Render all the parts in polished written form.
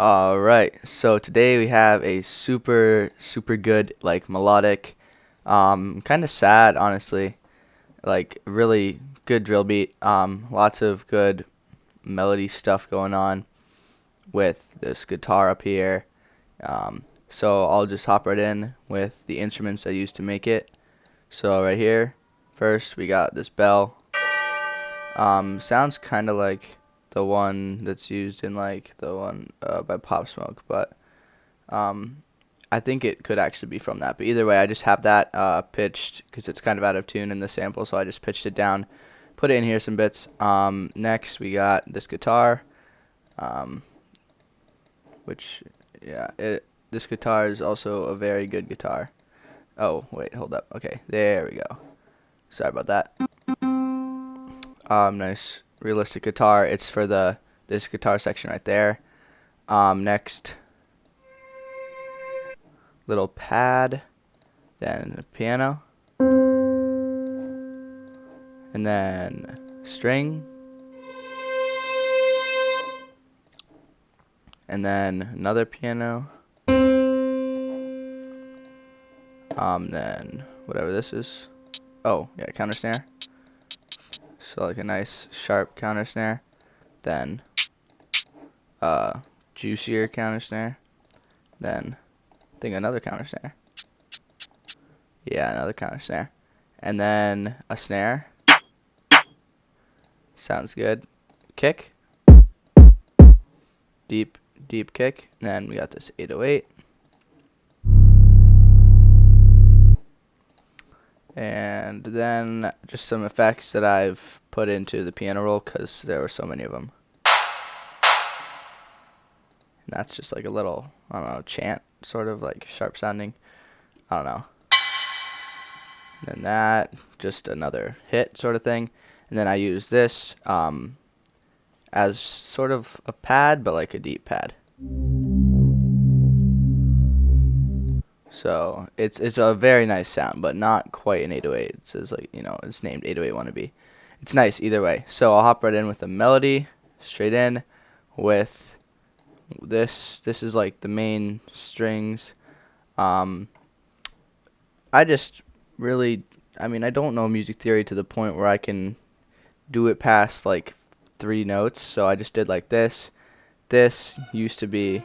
Alright, so today we have a super good like melodic, kind of sad honestly, like really good drill beat, lots of good melody stuff going on with this guitar up here. So I'll just hop right in with the instruments I used to make it. So right here, first we got this bell. Sounds kind of like the one that's used in like the one by Pop Smoke, but I think it could actually be from that. But either way, I just have that pitched because it's kind of out of tune in the sample, so I just pitched it down, put it in here some bits. Next we got this guitar, which this guitar is also a very good guitar. Oh wait, hold up. Okay, there we go. Sorry about that. Nice realistic guitar. It's for this guitar section right there. Next, little pad, then a piano, and then string, and then another piano, then whatever this is. Oh yeah, counter snare. So like a nice sharp counter snare, then juicier counter snare, then I think another counter snare. Yeah, another counter snare, and then a snare. Sounds good. Kick, deep kick. And then we got this 808, and then just some effects that I've put into the piano roll because there were so many of them. And that's just like a little, I don't know, chant, sort of like sharp sounding. I don't know. And then that, just another hit sort of thing. And then I use this as sort of a pad, but like a deep pad. So it's a very nice sound, but not quite an 808. It says like, it's named 808 Wannabe. It's nice either way. So I'll hop right in with the melody, straight in with this. This is like the main strings. I just really, I don't know music theory to the point where I can do it past like 3 notes. So I just did like this. This used to be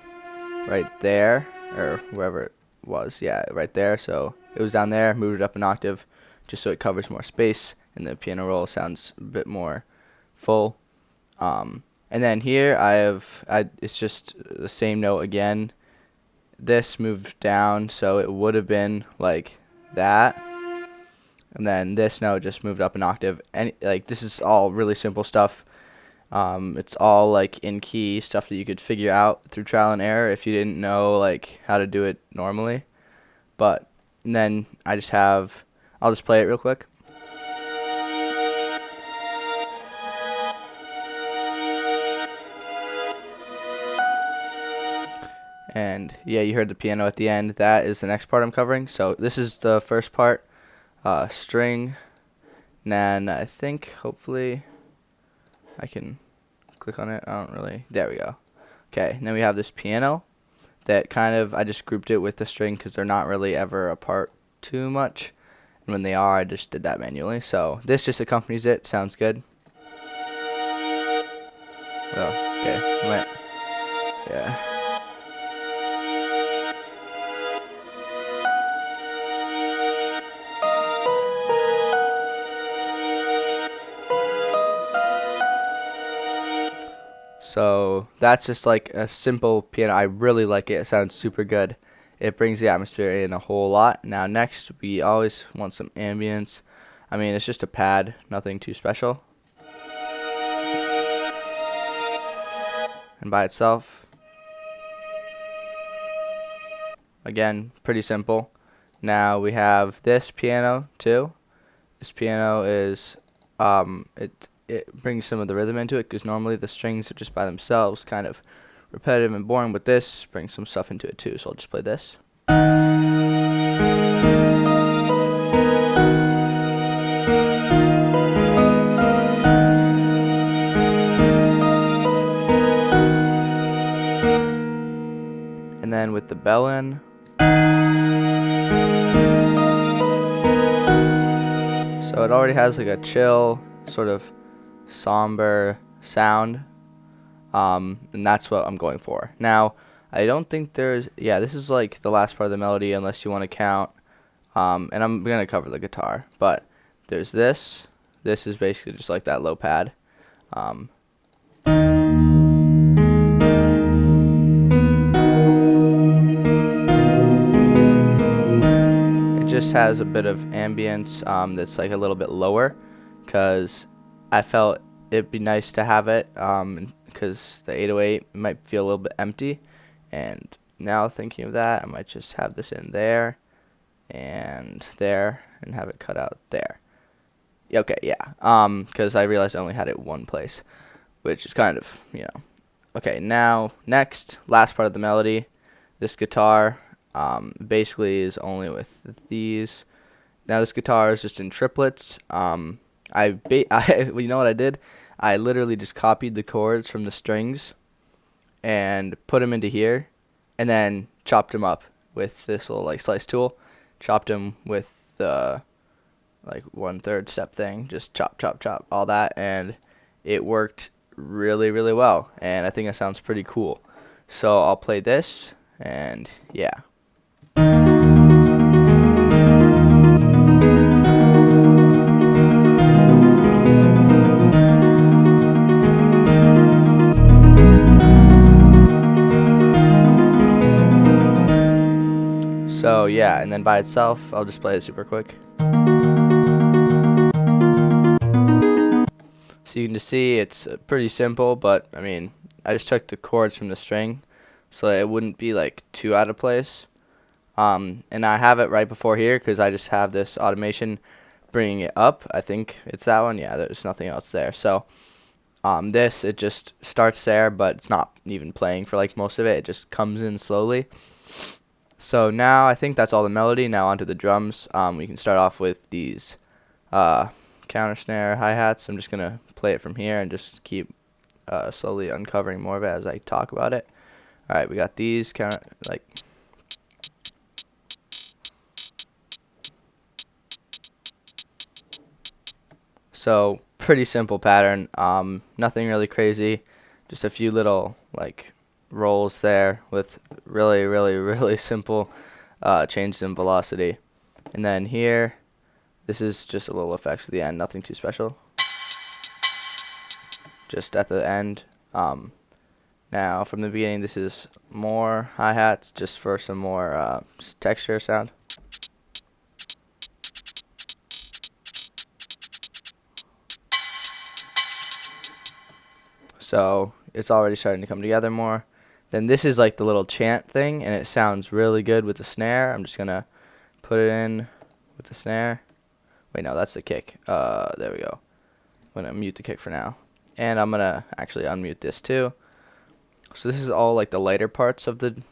right there, or wherever it was. Yeah, right there. So it was down there, moved it up an octave just so it covers more space and the piano roll sounds a bit more full. And then here it's just the same note again. This moved down, so it would have been like that. And then this note just moved up an octave. And like this is all really simple stuff. It's all like in key stuff that you could figure out through trial and error if you didn't know like how to do it normally. But and then I'll just play it real quick. And yeah, you heard the piano at the end. That is the next part I'm covering. So this is the first part, string. And then I think hopefully I can click on it. I don't really. There we go. Okay, and then we have this piano that I just grouped it with the string because they're not really ever apart too much. And when they are, I just did that manually. So this just accompanies it. Sounds good. Oh, okay. Yeah. So that's just like a simple piano. I really like it. It sounds super good. It brings the atmosphere in a whole lot. Now next, we always want some ambience. It's just a pad, nothing too special. And by itself, again, pretty simple. Now we have this piano too. This piano is, it brings some of the rhythm into it because normally the strings are just by themselves kind of repetitive and boring, but this brings some stuff into it too. So I'll just play this. violin. So it already has like a chill, sort of somber sound, and that's what I'm going for. Now, I don't think there's, yeah, this is like the last part of the melody unless you want to count, and I'm going to cover the guitar, but there's this. This is basically just like that low pad. It just has a bit of ambience that's like a little bit lower, because I felt it'd be nice to have it, because the 808 might feel a little bit empty. And now thinking of that, I might just have this in there and there and have it cut out there. Okay, yeah, because I realized I only had it one place, which is kind of, you know. Okay, now next, last part of the melody. This guitar basically is only with these. Now this guitar is just in triplets. You know what I did? I literally just copied the chords from the strings and put them into here, and then chopped them up with this little like slice tool. Chopped them with the like 1/3 step thing, just chop, chop, chop, all that, and it worked really, really well, and I think it sounds pretty cool. So I'll play this, and yeah. So yeah, and then by itself, I'll just play it super quick. So you can just see it's pretty simple, but I mean, I just took the chords from the string, so it wouldn't be like too out of place. And I have it right before here because I just have this automation bringing it up. I think it's that one. Yeah, there's nothing else there. So this, it just starts there, but it's not even playing for like most of it. It just comes in slowly. So now I think that's all the melody. Now onto the drums. We can start off with these counter snare hi-hats. I'm just going to play it from here and just keep slowly uncovering more of it as I talk about it. Alright, we got these counter, like, so pretty simple pattern, nothing really crazy, just a few little like rolls there with really, really, really simple changes in velocity. And then here, this is just a little effects at the end, nothing too special. Just at the end. Now from the beginning, this is more hi-hats just for some more texture sound. So it's already starting to come together more. Then this is like the little chant thing, and it sounds really good with the snare. I'm just gonna put it in with the snare. Wait, no, that's the kick. There we go. I'm gonna mute the kick for now, and I'm gonna actually unmute this too. So this is all like the lighter parts of the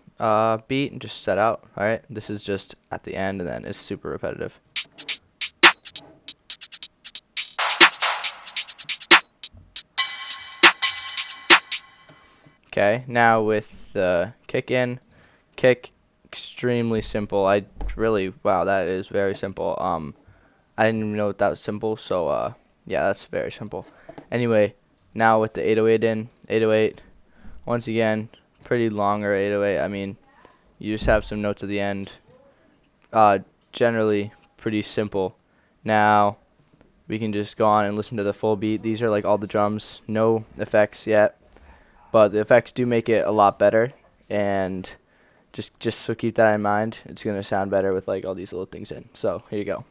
beat and just set out. All right, this is just at the end, and then it's super repetitive. Okay, now with the kick in, kick, extremely simple. Wow, that is very simple. I didn't even know that was simple, so yeah, that's very simple. Anyway, now with the 808 in, 808, once again, pretty longer 808. I mean, you just have some notes at the end. Generally pretty simple. Now we can just go on and listen to the full beat. These are like all the drums, no effects yet. But the effects do make it a lot better, and just so keep that in mind. It's gonna sound better with like all these little things in. So here you go.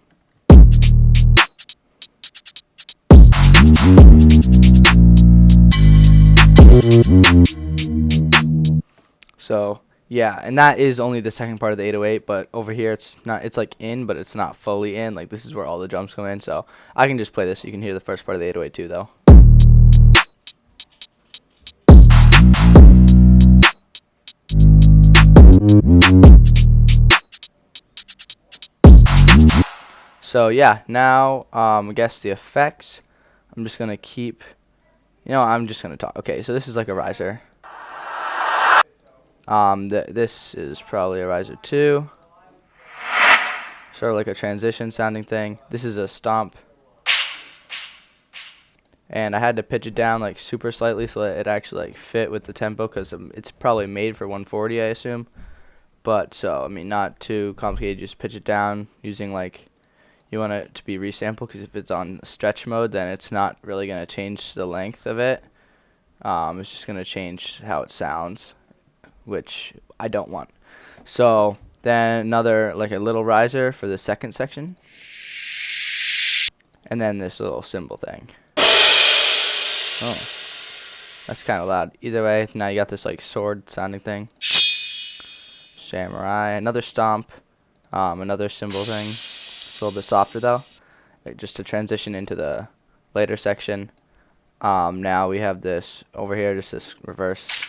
So yeah, and that is only the second part of the 808. But over here, it's not. It's like in, but it's not fully in. Like this is where all the drums come in. So I can just play this. So you can hear the first part of the 808 too, though. So yeah, now I guess the effects, I'm just gonna keep, I'm just gonna talk. Okay, so this is like a riser. This is probably a riser 2. Sort of like a transition sounding thing. This is a stomp. And I had to pitch it down like super slightly so that it actually like fit with the tempo, because it's probably made for 140, I assume. But so, I mean, not too complicated. Just pitch it down using like, you want it to be resampled, because if it's on stretch mode, then it's not really going to change the length of it. It's just going to change how it sounds, which I don't want. So then another, like a little riser for the second section. And then this little cymbal thing. Oh, that's kind of loud. Either way, now you got this like sword sounding thing. Samurai, another stomp, another cymbal thing. It's a little bit softer though, just to transition into the later section. Now we have this over here, just this reverse,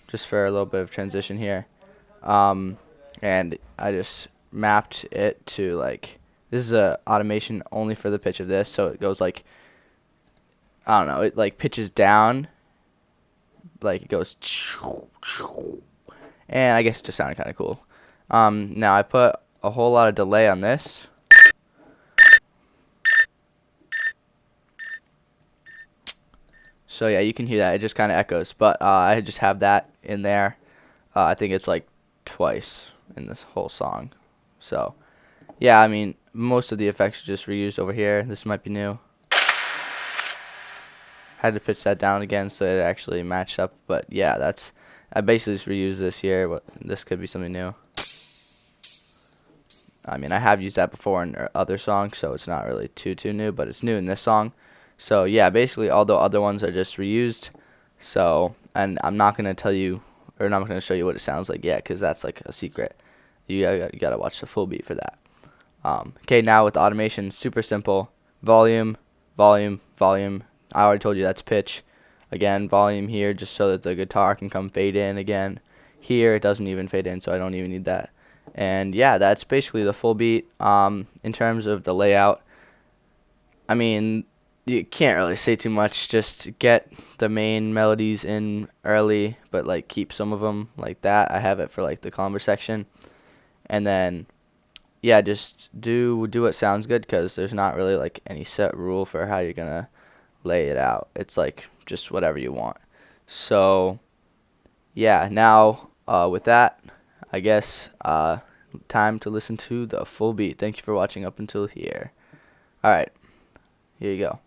just for a little bit of transition here. And I just mapped it to like, this is a automation only for the pitch of this, so it goes like, I don't know, it like pitches down, like it goes, and I guess it just sounded kind of cool. Now I put a whole lot of delay on this. So yeah, you can hear that, it just kind of echoes, but I just have that in there. I think it's like twice in this whole song. So yeah, I mean, most of the effects are just reused over here. This might be new. Had to pitch that down again so it actually matched up, but yeah, I basically just reused this here, but this could be something new. I mean, I have used that before in other songs, so it's not really too new, but it's new in this song. So yeah, basically all the other ones are just reused. So, and I'm not gonna tell you, or not gonna show you what it sounds like yet, because that's like a secret. You gotta watch the full beat for that. Okay, now with the automation, super simple. Volume, volume, volume. I already told you that's pitch. Again, volume here, just so that the guitar can come fade in again. Here, it doesn't even fade in, so I don't even need that. And yeah, that's basically the full beat. In terms of the layout, I mean, you can't really say too much. Just get the main melodies in early, but like keep some of them like that. I have it for like the calmer section. And then yeah, just do what sounds good, because there's not really like any set rule for how you're gonna lay it out. It's like just whatever you want. So yeah, now with that, I guess time to listen to the full beat. Thank you for watching up until here. Alright, here you go.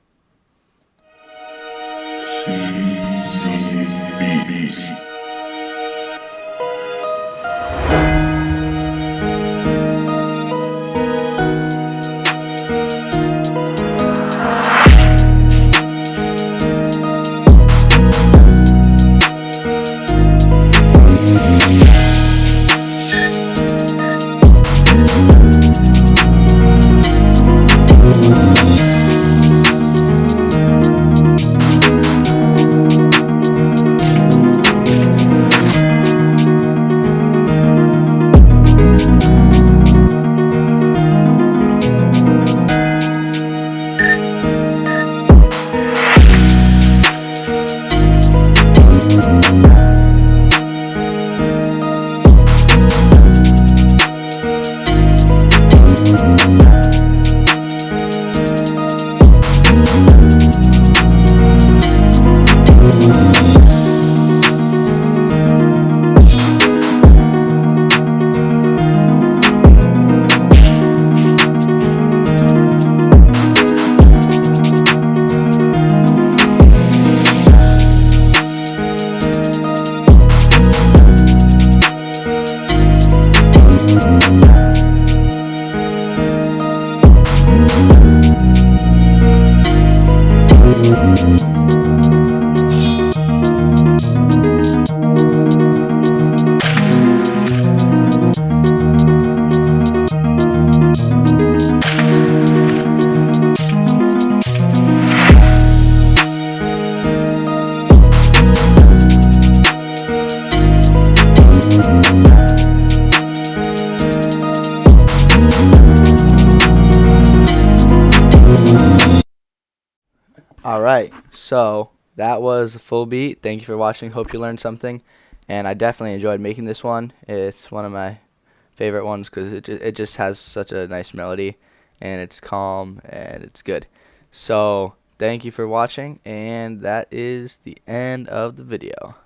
Alright, so that was a full beat. Thank you for watching. Hope you learned something. And I definitely enjoyed making this one. It's one of my favorite ones because it just has such a nice melody, and it's calm and it's good. So thank you for watching, and that is the end of the video.